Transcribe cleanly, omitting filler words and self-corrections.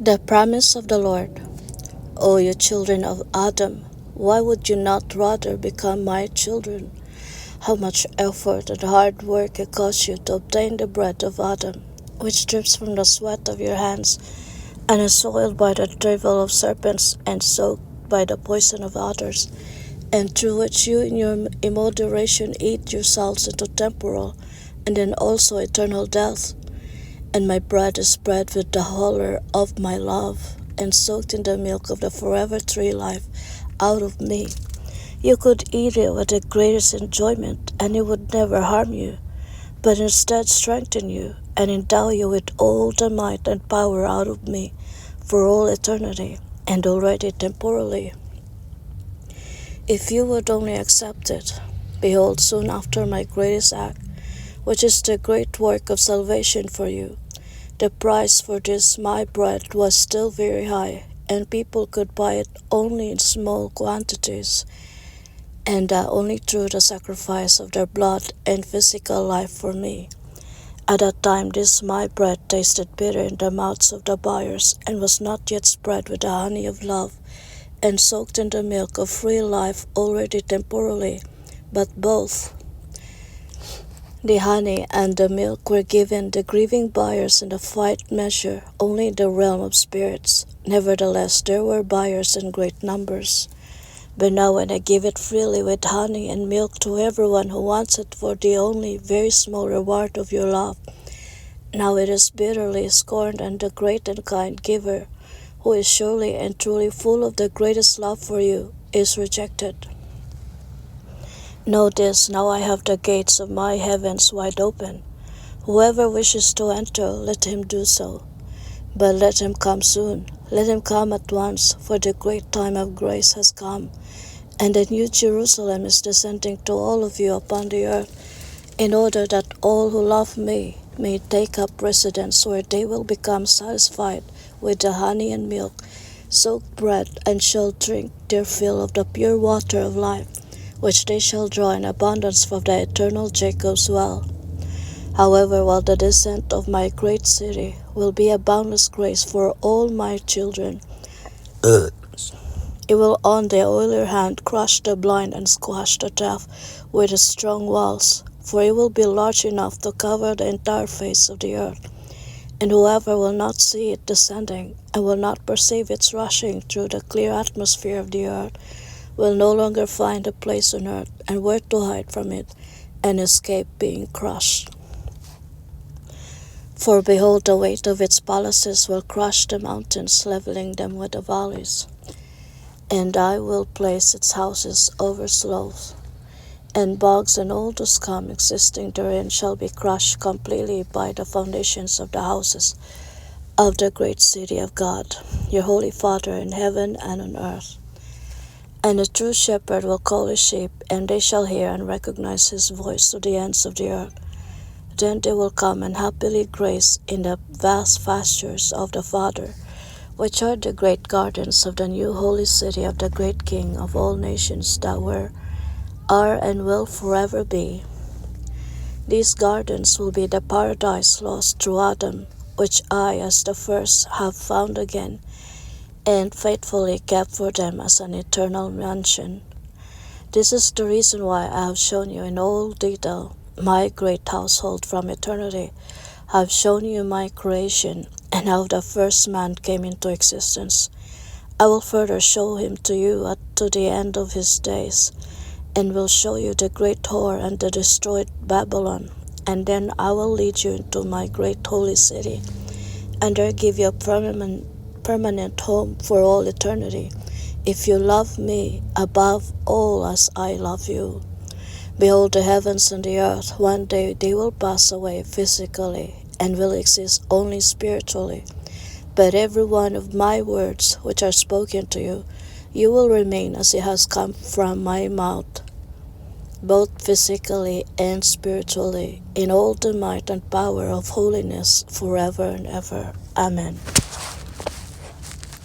The promise of the Lord. O you children of Adam, why would you not rather become my children? How much effort and hard work it cost you to obtain the bread of Adam, which drips from the sweat of your hands, and is soiled by the travail of serpents, and soaked by the poison of others, and through which you in your immoderation eat yourselves into temporal, and then also eternal death. And my bread is spread with the horror of my love, and soaked in the milk of the forever tree life out of me. You could eat it with the greatest enjoyment, and it would never harm you, but instead strengthen you, and endow you with all the might and power out of me, for all eternity, and already temporally. If you would only accept it, behold, soon after my greatest act, which is the great work of salvation for you, the price for this my bread was still very high, and people could buy it only in small quantities, and only through the sacrifice of their blood and physical life for me. At that time this my bread tasted bitter in the mouths of the buyers, and was not yet spread with the honey of love, and soaked in the milk of free life already temporally, but both the honey and the milk were given the grieving buyers in the fight measure only in the realm of spirits. Nevertheless, there were buyers in great numbers. But now when I give it freely with honey and milk to everyone who wants it for the only very small reward of your love, now it is bitterly scorned, and the great and kind giver, who is surely and truly full of the greatest love for you, is rejected. Know this, now I have the gates of my heavens wide open. Whoever wishes to enter, let him do so. But let him come soon, let him come at once, for the great time of grace has come, and the new Jerusalem is descending to all of you upon the earth, in order that all who love me may take up residence where they will become satisfied with the honey and milk, soaked bread, and shall drink their fill of the pure water of life, which they shall draw in abundance from the eternal Jacob's well. However, while the descent of my great city will be a boundless grace for all my children, it will on the other hand crush the blind and squash the deaf with its strong walls, for it will be large enough to cover the entire face of the earth. And whoever will not see it descending, and will not perceive its rushing through the clear atmosphere of the earth, will no longer find a place on earth and where to hide from it, and escape being crushed. For behold, the weight of its palaces will crush the mountains, leveling them with the valleys. And I will place its houses over sloughs, and bogs, and all the scum existing therein shall be crushed completely by the foundations of the houses of the great city of God, your holy Father in heaven and on earth. And the true shepherd will call his sheep, and they shall hear and recognize his voice to the ends of the earth. Then they will come and happily graze in the vast pastures of the Father, which are the great gardens of the new holy city of the great King of all nations that were, are, and will forever be. These gardens will be the paradise lost through Adam, which I, as the first, have found again, and faithfully kept for them as an eternal mansion. This is the reason why I have shown you in all detail my great household from eternity. I have shown you my creation, and how the first man came into existence. I will further show him to you to the end of his days, and will show you the great whore and the destroyed Babylon, and then I will lead you into my great holy city, and there give you a permanent home for all eternity, if you love me above all as I love you. Behold, the heavens and the earth, one day they will pass away physically, and will exist only spiritually. But every one of my words which are spoken to you, you will remain as it has come from my mouth, both physically and spiritually, in all the might and power of holiness forever and ever. Amen.